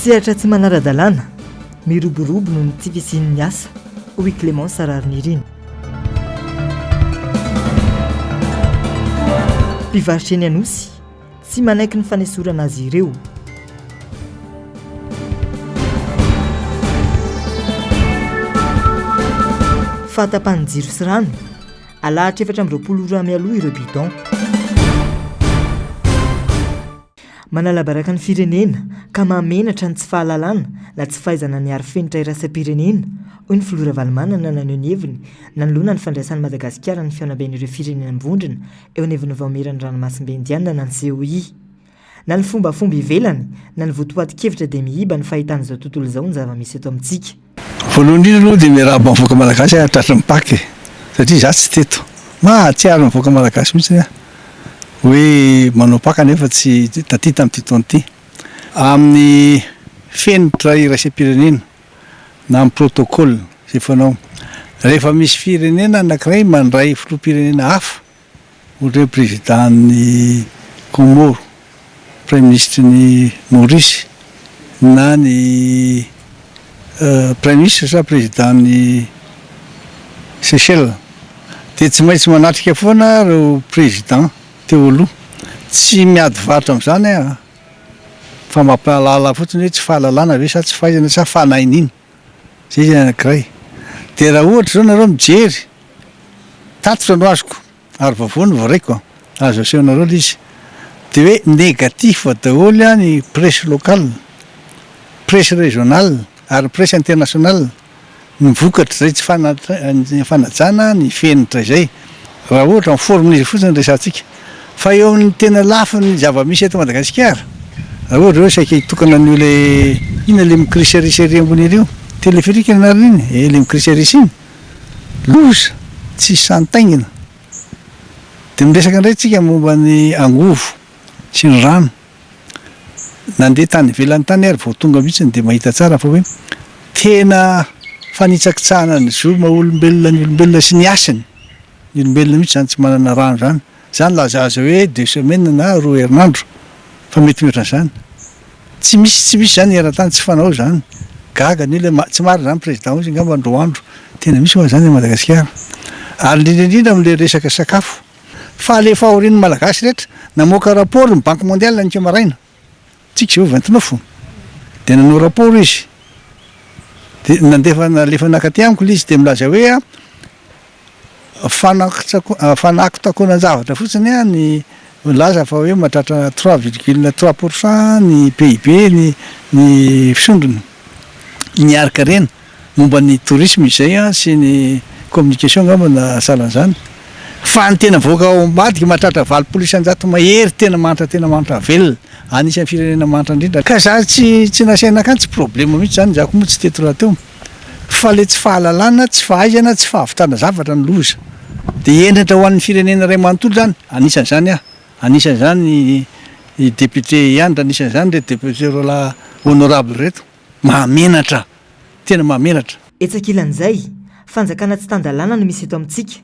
sehatra tsy manara-dalàna miroborobo no ny tsy fisian'ny asa hoy Clémence Ararinirina. Mpivarotra eny Anosy tsy manaiky ny fanesorana azy ireo. Fahatapahan'ny jiro sy rano alahatra 420 ora mialoha ireo bidon. Manalabaraka ny firenena ka mamenatra ny tsy fahalalana na tsy fahaizana ny arifenitra iraisam-pirenena hoy ny Flora Valomanana naneho ny heviny nanoloana ny fandraisan'ny Madagasikara ny fianamben'ireo firenena mivondrona eo anivon'ny vaomeran'ny ranomasimbe Indiana na ny COI. Na ny fombafomba ivelany na ny votoatin-kevitra dia mihiba ny fahitan'izao tontolo izao ny zava-misy eto amintsika. Voalohany indrindra aloha dia miarahaba mivoaka malagasy tratra mipaky satria za tsy teto mahatsiaro mivoaka malagasy mihitsy hoe manao paka nefa tsy taty tamin'ity taona ity amin'ny fenitra iraisam-pirenena na amin'ny protocole zay fanao rehefa misy firenena anankiray mandray filoham-pirenena hafa ohatra hoe présiden'ny Comore, prime ministre ny Maurice na ny prime ministre sa présiden'ny Seychelles dia tsy maintsy manatrika foana reo président teo aloha tsy miady varotra amin'izany fa mampahalala fotsiny hoe tsy fahalalana ve sa tsy fahaizana sa fanainina zay zay anankiray. Dia raha ohatra zao nareo mijery tatotra no azoko ary vavoany voaraiko azo asehonareo le izy dia hoe négatif daholo ny presse locale, presse régionale ary presse internationale mivokatra zay tsy fanajana ny fenitra izay raha ohatra miformin'izy fotsiny resantsika. Fa eo amin'ny tena lafo ny zava-misy eto Madagasikara raha ohatra hoe saika hitokana an'io le ina le mikriseriseri ambony ireo telefirika nariny iny le mikriserisy iny loza tsy santaingina. Dia miresaka indray tsika momba ny angovo sy ny rano nandeha tany ivelan'ny tany ary vao tonga mihitsiny dia mahita tsara fa hoe tena fanitsakitsahana ny zoma olombelona ny olombelona sy ny asany ny olombelona mihitsy zany tsy manana rano zany zany lazaza hoe 2 semaines na 2 herinandro fa mety mihoatran'izany tsy misy zany era-tany tsy fanao zany gaga ny le tsy marina zany président ozy ngamba androandro tena misy hoa zany a Madagasikara. Ary indrindra amin'le resaka sakafo fa alefa aorian'ny malagasy rehetra namoaka rapport ny banque mondiale ny maraina tsika zao 29 fo dia nanao rapport izy dia nalefa nakaty amiko le izy dia milaza hoe fanakotakoana zavatra fotsiny ny laza fa hoe mahatratra 3,3% ny PIB ny fisondrona niaraka reny momba ny tourisme izay sy ny communication ngamba na salan'izany fa ny tena voaka ao ambadika mahatratra 900 mahery tena manitra velona anisan'ny firenena manitra indrindra ka za tsy nasaina akany tsy problème mihitsy zany zako moa tsy teto raha teo fa le tsy fahalalana tsy fahaizana tsy fahavitana zavatra ny loza dia endratra ho an'ny firenena iray manontolo zany anisan'izany i député ihany anisan'izany le député rola honorable reto mahamenatra tena mahamenatra. Etsakilan'izay fanjakana tsy tandalàna no misy eto amintsika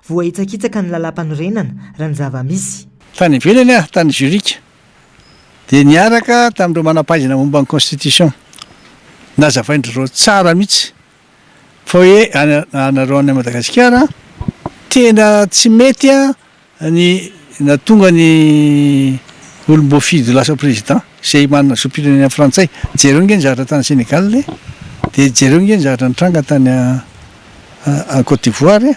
voaitsakitsaka ny lalam-panorenana raha ny zava-misy tany ivelany tany Zurich dia niaraka tamin'ireo manam-pahaizana momba ny constitution nazavaindreo tsara mihitsy fa hoe anareo any Madagasikara tena tsy mety ny natonga ny olom-boafidy lasa président zay manana sopirenena frantsay jereo nge ny zavatra tany Sénégal dia jereo nge ny zavatra nitranga tany a Côte d'Ivoire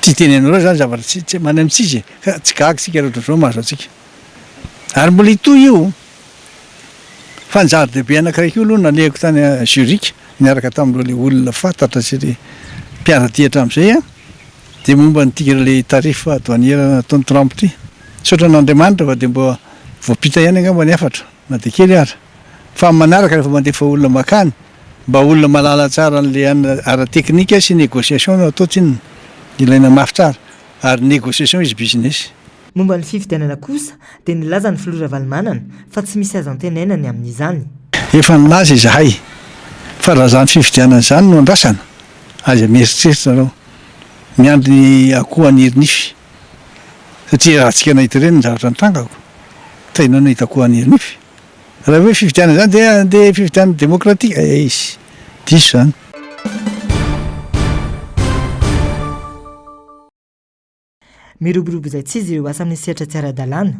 tsy tenenareo zany zavatra tsy manay amintsika ka tsy gaga sika rehetra zao mahazo atsika ary mbola itoy io fa ny zava-dehibe anankiray io aloha nalehako tany Zurich niaraka tamin'ireo le olona fantatra sy le mpiara-dihatra amin'izay dia momba nytika le tarifa douanière nataon'ny Trump ity saotra n'Andriamanitra fa dia mbo voapita ihany angamba ny afatra na dia kely ara fa manaraka rehefa mandefa olona makany mba olona malala tsara n'le ara-teknika sy négociation no atao tsinona ilaina mafy tsara ary négociation izy business. Momba ny fifidianana kosa dia nilaza ny Flora Valomanana fa tsy misy azo antenainany amin'izany. Efa nilaza izahay fa raha zany fifidianana izany no andrasana aza mieritreritra nareo miandry ny akoho anirinify satria raha tsika nahita ireny ny zavatra nitrangako tainao nahita akoho anirinify raha hoe fividianana zany dia andeha fividianana demokratika izy diso zany. Miroborobo izay tsy izy ireo asa amin'ny sehatra tsy ara-dalàna.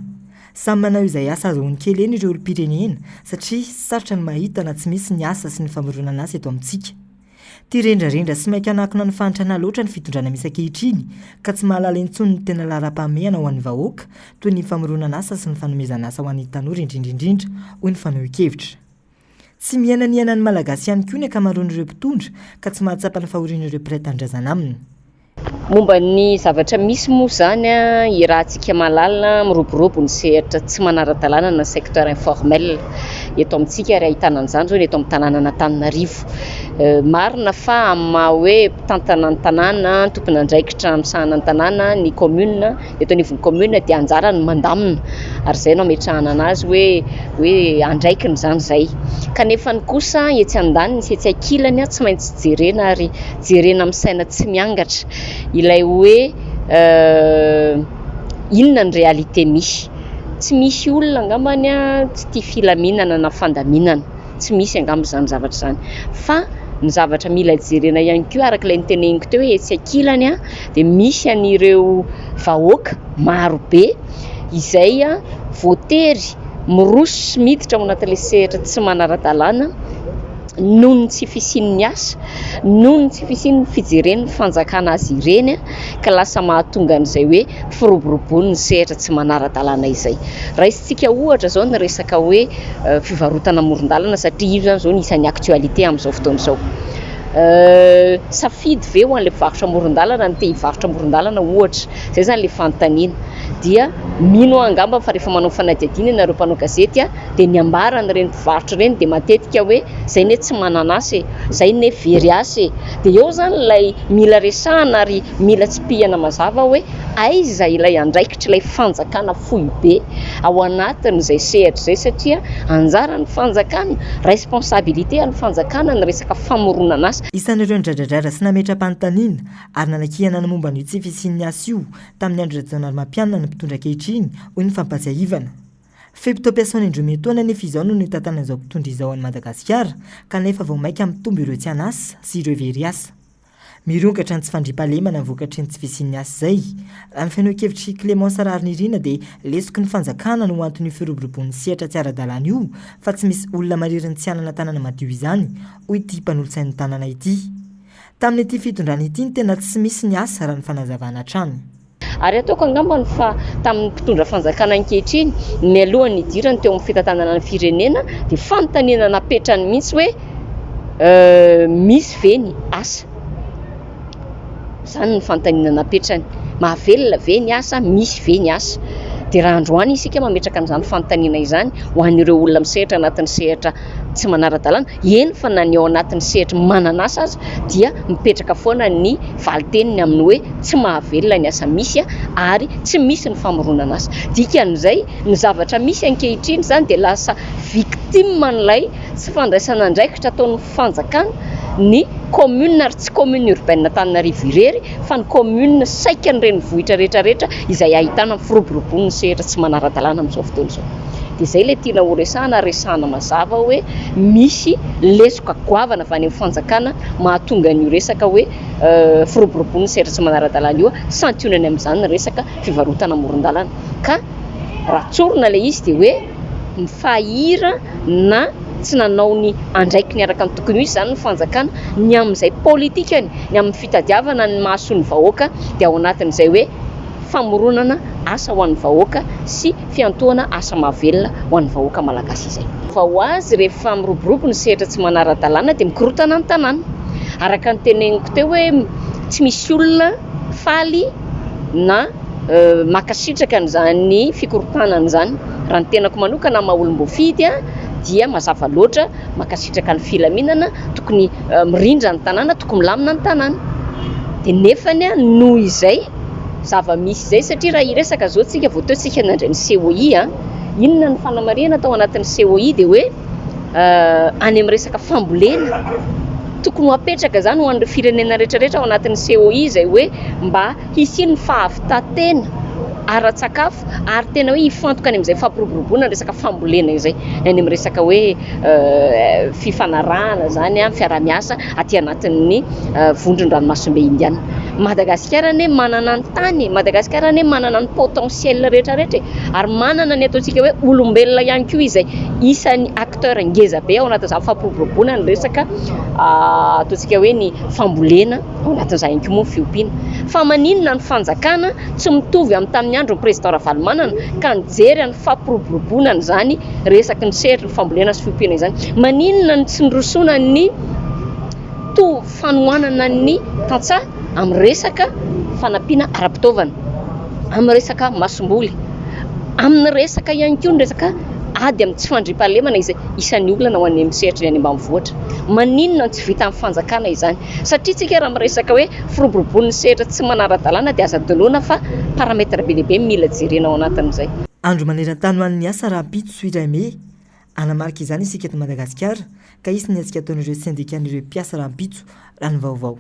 Samy manao izay asa azohony kely eny ireo olom-pirenena satria sarotra ny mahita na tsy misy ny asa sy ny famoronana asa eto amintsika. Tia rendrarendra sy maika anakona ny fantrana loatra ny fitondrana misy ankehitriny ka tsy mahalala intsony ny tena lara-pahamehana ho an'ny vahoaka toy ny famoronana asa sy ny fanomezana asa ho an'ny tanora indrindraindrindra hoy ny fanaohan-kevitra. Tsy miaina ny ainan'ny malagasy ihany koa ny ankamaroan'ireo mpitondra ka tsy mahatsapa ny fahorian'ireo mpiray tandrazana aminy. Momba ny zavatra misy moa zany a irahantsika mahalala miroborobo ny sehatra tsy manara-dalàna na secteur informel eto amintsika ary ahitana an'izany zao ny eto amin'ny tanàna Antananarivo. Marina fa amin'ny maha hoe mpitantana ny tanàna tompona andraikitra amsahana ny tanàna ny commune eto anivon'ny commune dia anjara ny mandamina ary zay no ametrahana anazy hoe andraikiny zany zay kanefa ny kosa etsy andaniny sy etsy ankilany tsy maintsy jerena ary jerena amin'ny saina tsy miangatra ilay hoe inona ny réalité misy. Tsy misy olona angambany tsy tia filaminana na fandaminana, tsy misy angamba zany zavatra zany fa ny zavatra mila jerena ihany koa araka ilay niteneniko teo hoe etsy ankilany dia misy an'ireo vahoaka marobe izay voatery miroso sy miditra ao anatin'ilay sehatra tsy manara-dalàna noho ny tsy fisian'ny asa, noho ny tsy fisian'ny fijeren'ny fanjakana azy ireny ka lasa mahatonga an'izay hoe firoborobon'ny sehatra tsy manara-dalàna izay. Raisitsika ohatra zao ny resaka hoe fivarotana amoron-dalana satria io zany zao ny isan'ny actualité amin'izao fotoana izao. Safidy ve ho an'ilay mpivarotra amoron-dalana ny te hivarotra amoron-dalana ohatra, zay zany ilay fanontaniana dia mino angamba fa rehefa manao fanadihadiana ianareo mpanao gazety dia ny ambarany ireny mpivarotra ireny dia matetika hoe zay ne tsy manana asa, zay ne very asa, dia eo zany ilay mila resahana ary mila tsipihana mazava hoe aiza ilay andraikitra ilay fanjakana fohy be ao anatin'izay sehatra izay satria anjara ny fanjakana, responsabilité ny fanjakana ny resaka famoronana asa. Isan'ireo ndradradrara sy nametra-panontaniana ary nanakihana ny momba ny tsy fisian'ny asa io tamin'ny andro rajon'arymampianina ny mpitondra ankehitriny hoy ny fampatsiahivana. Fehim-pitom-piasana indrometona nefa izao no nitantanana izao mpitondra izao an'i Madagasikara kanefa vao maika mitombo ireo tsy anasa sy ireo very asa. Mirongatra ny tsy fandriam-pahalemana ny vokatry ny tsy fisian'ny asa izay. Amin'ny fanaohan-kevitry Clémence Rarinirina dia lesoky ny fanjakana no antony firoborobon'ny sehatra tsy ara-dalàna io fa tsy misy olona maririny tsy hanana tanàna madio izany hoy ity mpanolo-tsain'ny tanàna ity. Tamin'ity fitondrana ity ny tena tsy misy ny asa raha ny fanazavana hatrany. Ary ataoko angambany fa tamin'ny mpitondra fanjakana ankehitriny ny alohan'ny idirany teo amin'ny fitantanana ny firenena dia fanontaniana napetrany mihitsy hoe misy ve ny asa. Zany ny fanontaniana napetrany, mahavelona ve ny asa, misy ve ny asa. Dia raha androany isika mametraka an'izany fanontaniana izany ho an'ireo olona misehatra anatin'ny sehatra tsy manara-dalàna, eny fa na ny ao anatin'ny sehatra manana asa aza dia mipetraka foana ny valiteniny amin'ny hoe tsy mahavelona ny asa misy ary tsy misy ny famoronana asa. Dikan'izay ny zavatra misy ankehitriny zany dia lasa victime n'ilay tsy fandraisana andraikitra ataon'ny fanjakana ny commune ary tsy commune urbaine Antananarivo irery fa ny commune saika ny renivohitra rehetrarehetra izay ahitana firoborobon'ny sehatra tsy manara-dalàna amin'izao fotoana izao. Dia izay ilay tiana ho resahana mazava hoe misy lesoka goavana avy any amin'ny fanjakana mahatonga an'io resaka hoe firoborobon'ny sehatra tsy manara-dalàna io santionany amin'izany ny resaka fivarotana amoron-dalàna. Ka raha tsorina ilay izy dia hoe mifahira na tsy nanao ny andraiky ny araka ny tokony izy zany ny fanjakana ny amin'izay politikany, ny amin'ny fitadiavana ny mahasoa ny vahoaka dia ao anatin'izay hoe famoronana asa ho an'ny vahoaka sy fiantohana asa mahavelona ho an'ny vahoaka malagasy izay. Fa ho azy rehefa miroborobo ny sehatra tsy manara-dalàna dia mikorotana ny tanàna. Araka ny teneniko teo hoe tsy misy olona faly na makasitraka n'izany fikorotanana izany. Raha ny tenako manokana maha olom-boafidy dia mazava loatra makasitraka ny filaminana, tokony mirindra ny tanàna, tokony milamina ny tanàna. Dia nefany noho izay zava-misy izay satria raha iresaka zao tsika vao taontsika nandray ny COI inona ny fanamarihana tao anatin'ny COI dia hoe any amin'ny resaka fambolena tokony ho apetraka zany ho an'ireo firenena rehetrarehetra ao anatin'ny COI izay hoe mba hisy ny fahavitantena ara-tsakafo ary tena hoe hifantoka any amin'izay fampiroboroboana resaka fambolena izay any amin'ny resaka hoe fifanarahana zany a fiara-miasa aty anatin'ny vondron-dranomasombe indiana. Madagasikara ne manana ny tany, Madagasikara ne manana ny potentiel rehetrarehetra ary manana ny ataontsika hoe olombelona ihany koa izay isan'ny acteur ngeza be ao anatin'izany fampiroboroboana ny resaka ataontsika hoe ny fambolena ao anatin'izay ihany koa moa ny fiompiana. Fa maninona ny fanjakana tsy mitovy amin'ny tamin'ny andron'ny président Ravalomanana ka nijery ny fampiroboroboana zany resaky ny sehatra ny fambolena sy fiompiana izany. Maninona ny tsy nirosona ny fanohanana ny tantsaha amin'ny resaka fanampiana ara-pitaovana, amin'ny resaka masomboly, amin'ny resaka ihany koa ny resaka ady amin'ny tsy fandriam-pahalemana izay isan'ny olana ho an'ny misehatra ny ambanivohitra. Maninona tsy vita amin'ny fanjakana izany satria tsika raha miresaka hoe firoboroboan'ny sehatra tsy manara-dalàna dia aza doloana fa parametra be lehibe mila jerena ao anatin'izay. Andro maneran-tany ho an'ny asa Rampitso Soirame anamarika izany isika eto Madagasikara ka isany antsika ataon'ireo syndicat-n'ireo mpiasa Rampitso raha ny vaovao.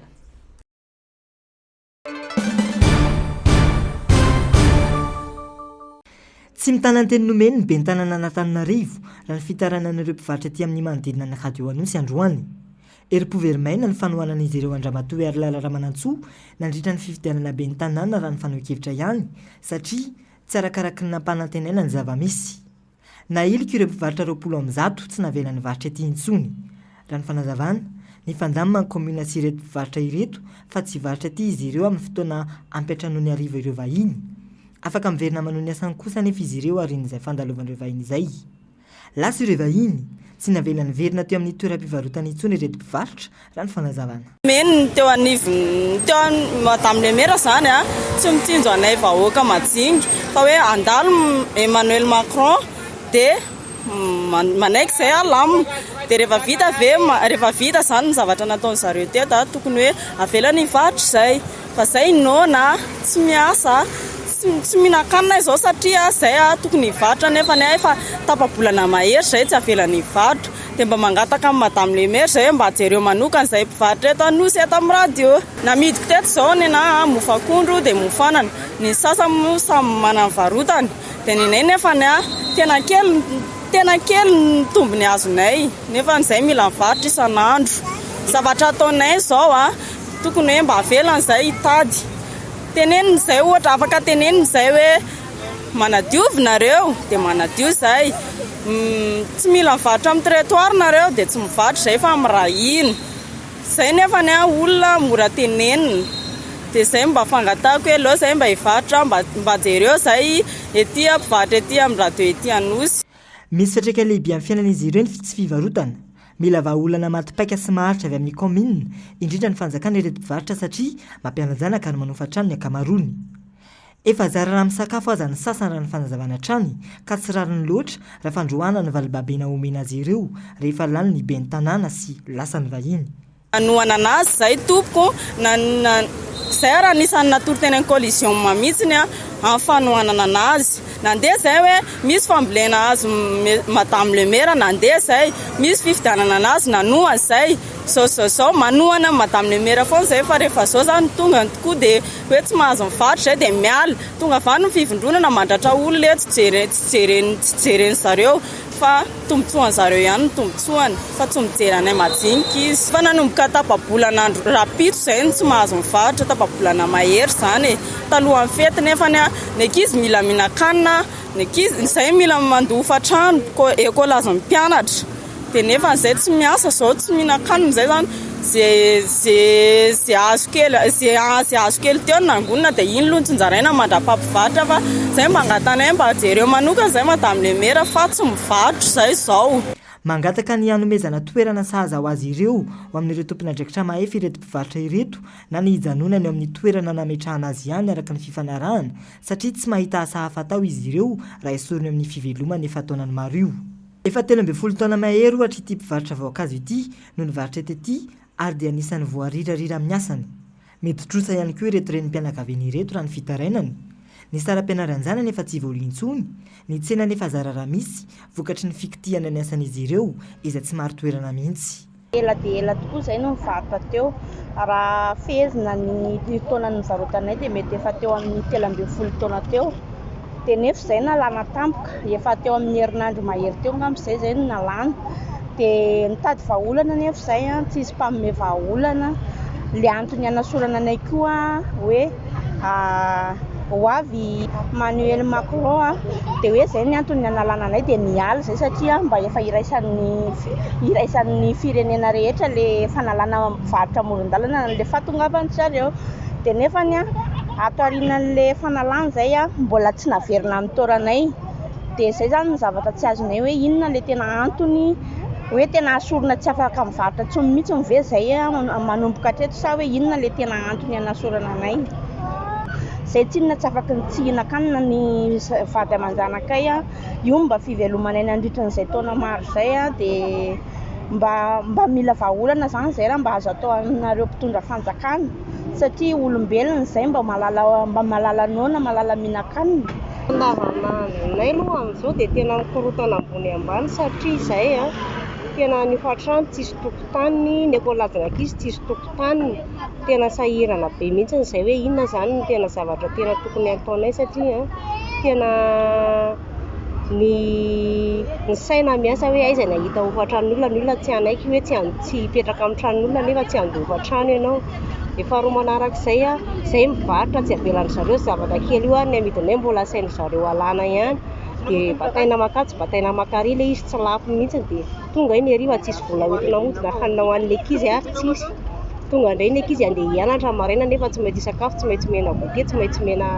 Tsy mitana ny teny nomeny ny ben'ny tanàna Antananarivo raha ny fitaranan'ireo mpivarotra ety amin'ny manodidina ny Radio Anonsy androany. Erim-po-Vermaina ny fanohanan'izy ireo Andramatoa ary Lala Ramanantsoa nandritra ny fifidianana ben'ny tanàna raha ny fanohan-kevitra ihany satria tsy arakaraky ny nampanantenaina ny zava-misy. Nailika ireo mpivarotra 20 tsy navela ny varotra ety intsony. Raha ny fanazavana, ny fandamina ny komina sy ireto mpivarotra ireto fa tsy varotra ety izy ireo amin'ny fotoana ampiatrano ny ariva ireo vahiny. Afaka miverina manao ny asany kosa nefa izy ireo arin'izay fandalovan'ireo vahiny izay. Lasa ireo vahiny tsy navela ny verina teo amin'ny toeram-pivarotana intsony ireto mpivarotra raha ny fanazavana. Meny teo anivony teo Madame le Maire zany tsy mitsinjo anay vahoaka majingy fa hoe andalo Emmanuel Macron dia manaiky izay alamina dia rehefa vita zany ny zavatra nataony zareo teo da tokony hoe avelany hivarotra izay fa izay nona tsy miasa tsy mihinan-kanina izao satria izay tokony hivarotra nefa ny efa tapa-bolana mahery izay tsy avelany hivarotra dia mba mangataka amin'ny Madame le Maire izay mba jereo manokana izay mpivarotra eto Anosy eto amin'ny radio. Namidiko teto izao nena mofakondro dia mofanana ny sasany samy manana varotany dia ninay nefa tena kely ny tombony azonay nefa izay mila mivarotra isan'andro. Zavatra ataonay izao tokony hoe mba avelana izay hitady tenenina izay ohatra afaka tenenina izay hoe manadiovy nareo dia manadio izay tsy mila mivarotra amin'ny trottoir nareo dia tsy mivarotra izay fa mirahina izay nefa ny olona mora tenenina dia izay mba fangatahako hoe aleo izay mba hivarotra mba jereo izay ety mpivarotra ety amin'ny radio ety Anosy. Misy fiatraika lehibe amin'ny fiainan'izy ireo ny tsy fivarotana. Mila vahaolana matipaika sy maharitra avy amin'ny commune indrindra ny fanjakana ireto mpivarotra satria mampianajana ary manofa trano ny akamarony. Efa zara raha misakafo aza ny sasany raha ny fanazavana trany ka tsy rariny loatra raha fandroana ny valibabena omena azy ireo rehefa lany ny ben'ny tanàna sy lasa ny vahiny. Anohana anazy izay tompoko izay raha nisan'ny natory teny collision mamitsiny amin'ny fanohanana anazy. Nandeha izay hoe misy fambolena azy Madame le Maire nandeha izay misy fifidianana anazy nanoha izay zao manohana Madame le Maire foana izay fa rehefa zao zany tonga ny tokoa dia hoe tsy mahazo mivarotra izay dia miala tonga avy ny fivondronana mandratra olona tsy jereny zareo fa tombotsoany zareo ihany ny tombotsoany fa tsy mijery anay majinika izy fa nanomboka tapa-bolan'andro Rampitso izay tsy mahazo mivarotra tapa-bolana mahery izany talohan'ny fety nefa ny ankizy mila mihinan-kanina ny ankizy izay mila mandofa trano ekolazy mpianatra dia nefa izay tsy miasa izao tsy mihinan-kanina izay zany zay azo kely teo nangonina dia iny aloha tsinjaraina mandra-pampivarotra fa izay mba angatanay mba jereo manokana izay Madame le Maire fa tsy mivarotra izay izao. Mangataka ny hanomezana toerana sahaza ho azy ireo ho amin'ireo tompon'andraikitra mahefy ireto mpivarotra ireto na ny hijanonany amin'ny toerana nametrahana azy ihany araka ny fifanarahana satria tsy mahita asa hafa atao izy ireo raha esoriny amin'ny fivelomana efa taonany maro io. Efa 13 taona mahery ohatra ity mpivarotra voankazo ity no nivarotra ety ary dia anisan'ny voarirarira amin'ny asany. Mety trosa ihany koa ireto renim-pianakaviana ireto raha ny fitarainany. Ny saram-pianaran-jana nefa tsy voalintsony, ny tsena nefa zara raha misy vokatry ny fikitihana ny asan'izy ireo izay tsy maro toerana mihitsy. Ela dia ela tokoa izay no mivarotra teo raha fehezina ny taona ny varotanay dia mety efa teo amin'ny 13 taona teo dia nefa izay nalana tampoka efa teo amin'ny herinandro mahery teo ngamba izay zay no nalana dia nitady vahaolana nefa izay tsisy mpagnome vahaolana. Le antony anasorana anay koa hoe ho avy Emmanuel Macron dia hoe izay ny antony analana anay dia niala izay satria mba efa iraisan'ny firenena rehetra le fanalana varotra amoron-dalana le fahatongavany zareo. Dia nefany ato aorianan'le fanalana izay mbola tsy naverina amin'ny taoranay. Dia izay zany ny zavatra tsy azonay hoe inona le tena antony hoe tena asorina tsy afaka mivarotra intsony mihitsy ve izay manomboka hatreto sa hoe inona le tena antony anasorana anay. Izay tsinona tsy afaka nitsihina-kanina ny vady aman-janakay io mba fivelomanay nandritran'izay taona maro izay dia mba mila vahaolana zany izay raha mba azo atao aminareo mpitondra fanjakana satria olombelona izay mba malala noana malala mihinan-kanina. Nay aloha amin'izao dia tena mikorotana ambony ambany satria izay tena nifatrano tsisy tokotany, ny ekolazy ankizy tsisy tokotany, tena sahirana be mihitsy izay hoe inona zany ny tena zavatra tena tokony ataonay satria tena ny saina miasa hoe aiza nahita hofantran'olona, ny olona tsy anaiky hoe tsy hipetraka amin'ny tranon'olona nefa tsy handeha hofantrano ianao. Dia faharoa manarak'izay izay mivarotra tsy avelan'ny zareo zavatra kely io ny amidinay mbola sain'ny zareo alana ihany. Dia bataina makatsy bataina makary ilay izy tsy lafo mihitsy dia tonga iny hariva tsisy vola hoentina hodina hanina ho an'ny ankizy ary tsisy. Tonga indray ny ankizy andeha hianatra maraina nefa tsy maintsy sakafo, tsy maintsy mena goûter, tsy maintsy mena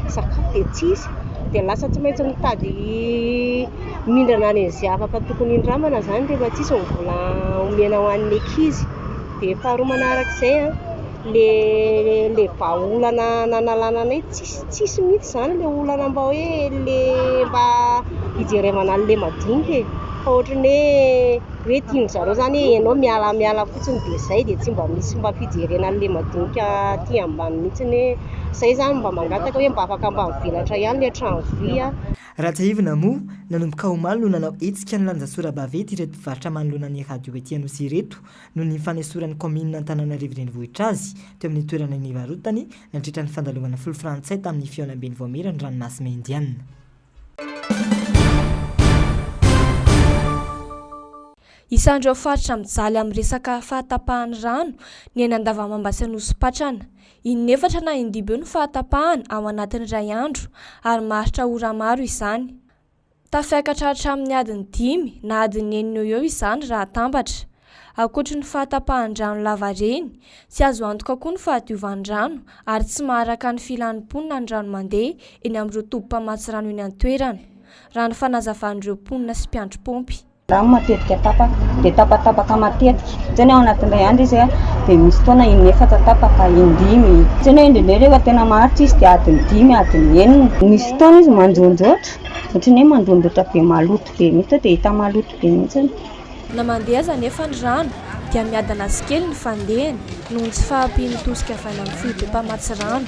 sakafo dia tsisy. Dia lasa tsy maintsy mitady mindrana any izay afaka tokony indramana zany rehefa tsisy ny vola omena ho an'ny ankizy. Dia faharoa manarak'izay le vahaolana nanalana anay tsisy mihitsy zany le olana mba hoe le mba hijerevana an'le madinika fa ohatran'ny hoe tiany zareo zany ianao miala fotsiny dia izay dia tsy mba misy mba fijerena an'le madinika aty ambany mihitsiny izay zany mba mangataka hoe mba afaka mba mivelatra ihany le trano vy Ratsaivina moa nanomboka omaly no nanao hetsika ny lanjasora-bavety ireto mpivarotra manoloana ny radio ety Anosy ireto no ny fanesoran'ny commune Antananarivo renivohitra azy teo amin'ny toerana nivarotany nandritra ny fandalovana folo frantsay tamin'ny fihaonam-beny Voamera ny ranomasina indianina. Isan'ireo faritra mijaly amin'ny resaka fahatapahany rano ny eny Andavamamba sy Anosipatrana. In-efatra na in-dimy eo ny fahatapahana ao anatin'ny iray andro ary maharitra ora maro izany. Tafiakatra hatramin'ny adiny 5 na adiny 9 eo izany raha atambatra. Ankoatra ny fahatapahany-drano lava reny, tsy azo antoka koa ny fahadiovan'ny-drano ary tsy maharaka ny filan'ny-ponina ny rano mandeha eny amin'ireo tobi-pamatsy rano eny an-toerana. Raha ny fanazavan'ireo mponina sy mpiandry pompy. Rano matetika tapaka dia tapatapaka matetika izany ao anatin'ilay andro izy dia misy fotoana in-efatra tapaka in-dimy izany hoe indrindray rehefa tena maharitra izy dia adiny 5 adiny 9 misy fotoana izy manjonjotra ohatran'ny hoe manjonjotra be maloto be mihitsy dia hita maloto be mihitsy. Na mandeha aza nefa ny rano dia miadana sy kely ny fandehany noho tsy fahampiany tosika avy any amin'ny filobe-pamatsy rano.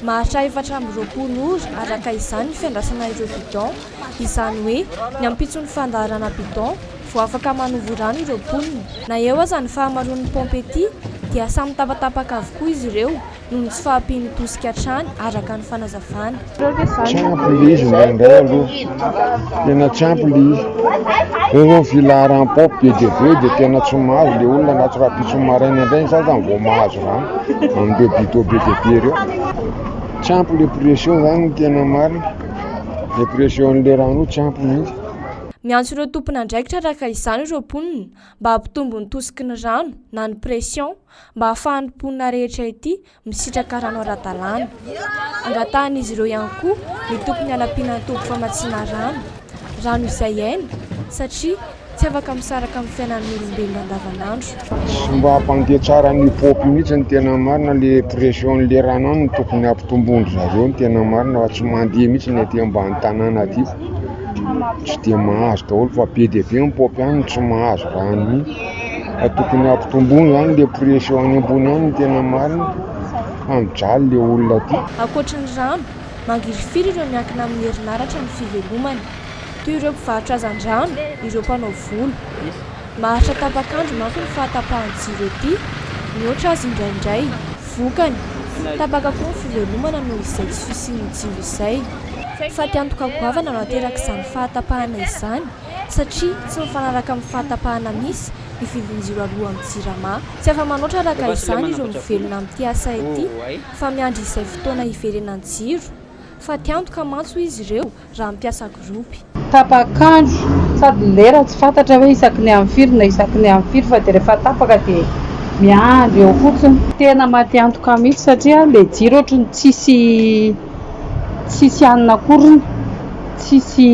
Maharitra 420 ora araka izany ny fiandrasana ireo bidon, izany hoe ny ampitson'ny fandaharana bidon vao afaka manovo rano ireo mponina. Na eo aza ny fahamaroan'ny pompe ety dia samy tapatapaka avokoa izy ireo noho ny tsy fahampiany tosika hatrany araka ny fanazavana. Tsampy le izy indray aloha, tena tsampy le izy. Eo filaharan'ny pompe be dia be dia tena tsy mahazo le olona na tsy raha pitsony maraina indray sady vao mahazo rano amin'ireo bidon be dia be ireo. Tsampy le pression zany tena marina, le pression'le rano tsampy mihitsy. Miantso ireo tompona andraikitra araka izany ireo mponina mba hampitombo ny tosiky ny rano na ny pression mba hahafahan'ny mponina rehetra ety misitraka rano ara-dalàna. Angatahan'izy ireo ihany koa ny tokony halapina ny tobi-famatsiana rano izay aina satria tsy afaka misaraka amin'ny fiainan'ny olombelona andavanandro. Mba hampandeha tsara ny pompe mihitsy ny tena marina le pression'le rano any ny tokony hampitomboindry zareo ny tena marina fa tsy mandeha mihitsy ny aty ambany tanàna aty. Tsy dia mahazo daholo fa be dia be ny pompe any tsy mahazo rano mihitsy. Tokony hampitomboiny zany le pression any ambony any ny tena marina fa mijaly le olona aty. Ankoatra ny rano, mangirifiry ireo miankina amin'ny herinaratra ny fivelomany. Toy ireo mpivarotra hazan-drano, ireo mpanao volo. Maharitra tapakandro manko ny fahatapahan'ny jiro ety, mihoatra azy indraindray, vokany. Tapaka koa ny fivelomana noho izay tsy fisian'ny jiro izay. fa tiantoka goavana no ateraka izany fahatapahana izany satria tsy mifanaraka amin'ny fahatapahana misy ny fidinjiro aloha amin'ny jirama tsy afa-manoatra araka izany ireo mivelona amin'ity asa ity fa miandry izay fotoana hiverenany jiro fa tiantoka mantso izy ireo raha mampiasa gropy tapakandro sady lera tsy fantatra hoe isaky ny amin'ny firy na isaky ny amin'ny firy fa dia rehefa tapaka dia miandry eo fotsiny tena matiantoka mihitsy satria le jiro ohatrany tsisy anina korony tsisy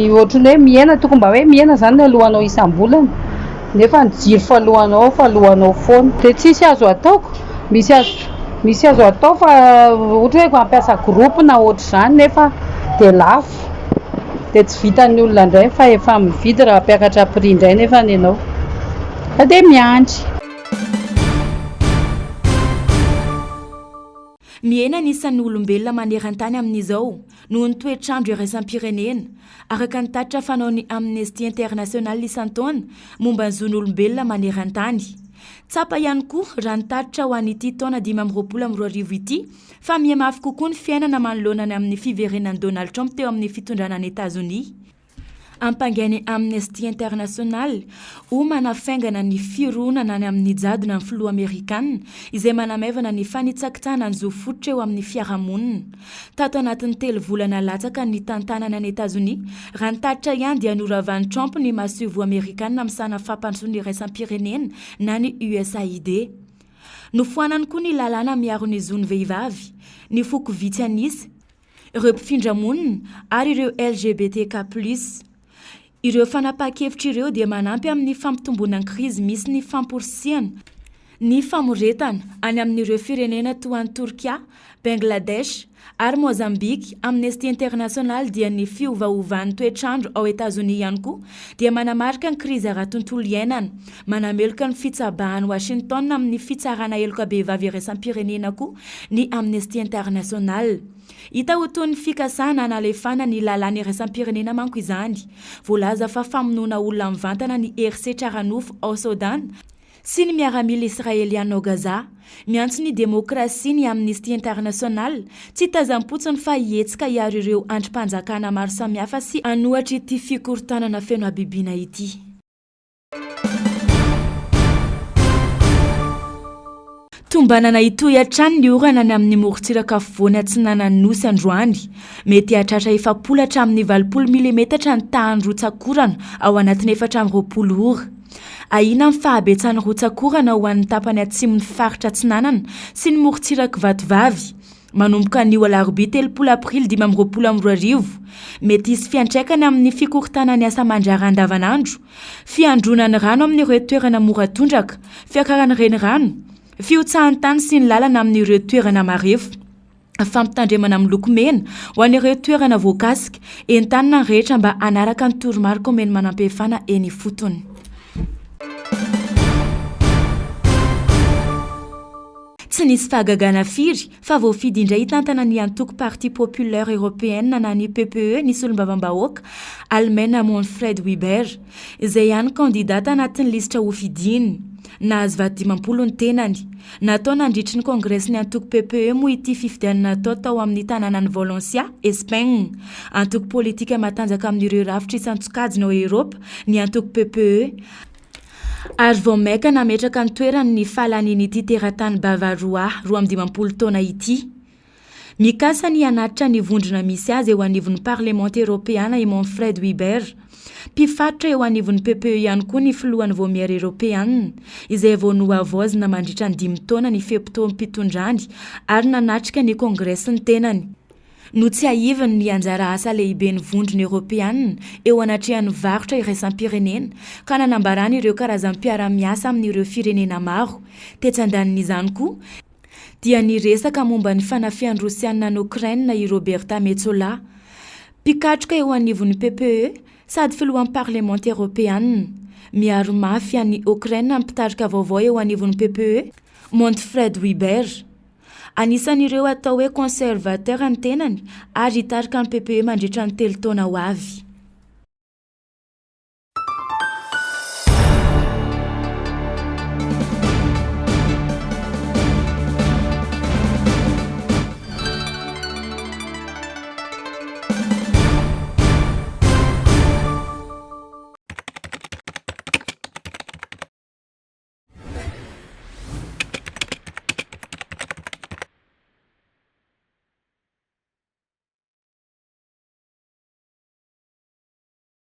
ohatrany hoe miena tokony mba hoe miena zany ny alohanao isam-bolana nefa ny jiro falohanao foana dia tsisy azo ataoko misy azo atao fa ohatra hoe mampiasa gropy na ohatra izany nefa dia lafo dia tsy vitan'ny olona indray fa efa mividy raha hampiakatra prix indray nefa ny ianao fa dia miandry. Miena anisan'ny olombelona maneran-tany amin'izao noho ny toetrandro iraisam-pirenena araka ny tatitra fanaony Amnesty International isan-taona momba ny zon'olombelona maneran-tany. Tsapa ihany koa raha ny tatitra ho an'ity taona 2022 ity fa mihamafy kokoa ny fiainana manoloana amin'ny fiverenan'i Donald Trump teo amin'ny fitondranany any États-Unis. Ampangainy Amnesty International ho manafaingana ny fironana any amin'ny jadona ny filoha Amerikanina izay manamevana ny fanitsakitsana ny zo fototra eo amin'ny fiarahamonina. Tato anatin'ny 3 volana latsaka ny tantanana any États-Unis raha ny tatitra ihany dia noravan'i Trump ny masovo Amerikanina amin'sana fampandrosoana iraisam-pirenena na ny USAID. Nofoanany koa ny lalàna miaro ny zony vehivavy, ny foko vitsy anisy, ireo mpifindra-monina ary ireo LGBTQ+. Ireo fanapahan-kevitra ireo dia manampy amin'ny fampitomboana ny krizy misy ny famporisiana, ny famoretana any amin'ireo firenena toa an'i Turkia, Bangladesh ary Mozambique. Amnesty International dia ny fiovaovan'ny toetrandro ao États-Unis ihany koa dia manamarika ny krizy ara-tontolo iainana, manameloka ny fitsabahan'i Washington amin'ny fitsarana heloka behivavy iraisam-pirenena koa ny Amnesty International. Hita ho toy ny fikasana analefana ny lalàna iraisam-pirenena manko izany. Voalaza fa famonoana olona mivantana ny herisetra ara-nofo ao Sudan sy ny miaramila Israeliana ao Gaza. Miantso ny demokrasia ny Amnesty International tsy tazam-potsiny fa hihetsika hiaro ireo andrim-panjakana maro samihafa sy anohatra ity fikorontanana feno habibiana ity. Tombanana itoy hatrany ny orana ny amin'ny morontsiraka afovoany atsinanany nosy androany. Mety hatratra 700 hatramin'ny 20 milimetatra ny tahany rotsakorana ao anatin'ny 420 ora. Ahina amin'ny fahabetsany rotsakorana ho an'ny tapany atsimon'ny faritra atsinanana sy ny morontsiraka vatovavy. Manomboka anio alarobia 3 aprily 2022. Mety hisy fiantraikany amin'ny fikorontanany asa mandrara andavanandro, fiandronany rano amin'ireo toerana mora tondraka, fiakarany renirano, fiotsahan'ny tany sy ny lalana amin'ireo toerana marefo, fampitandremana amin'ny loko mena ho an'ireo toerana voakasika, entanina rehetra mba anaraka ny toromarika omeny manampefana eny fotony. Tsy nisy fahagagana firy fa voafidy indray tantana ny antoko Parti Populaire Européenne na ny PPE nisy olombavambahoaka Allemagne Manfred Weber izay ihany kandidata anatin'ny lisitra hofidiny. Nahazo 20 ny tenany. Natao nandritry ny kongresy ny antoko PPE moa ity fifidianana natao tao amin'ny tanànan'i Valencia, Espagne. Antoko politika matanjaka amin'ireo rafitra isan-tsokajiny ao Eropa ny antoko PPE. Ary vao maika nametraka ny toerany ny fahalan'ity teratany Bavaroa 12 taona ity. Mikasa ny anatitra ny vondrona misy azy eo anivon'ny Parlement Européen i Manfred Weber. Mpifatotra eo anivon'ny PPE ihany koa ny filohan'ny vomiera Européenne izay vao nohavoazina mandritra ny 5 taona ny feptom-pitondrany ary nanatrika ny kongresy ny tenany. No tsy ahivany ny anjara asa lehibe ny vondrona Européenne eo anatrehan'ny varotra iraisam-pirenena ka nanambarany ireo karazam-piara-miasa amin'ireo firenena maro. Tetsandanin'izany koa dia niresaka momba ny fanafian'ny Rosiana ny Ukraine i Roberta Metsola. Pikatroka eo anivon'ny PPE sady filohan'ny Parlement Européen. Miaro mafy ny Ukraine mpitarika vaovao eo anivon'ny PPE Manfred Weber. Anisan'ireo atao hoe conservateur ny tenany ary hitarika ny PPE mandritra ny 3 taona ho avy.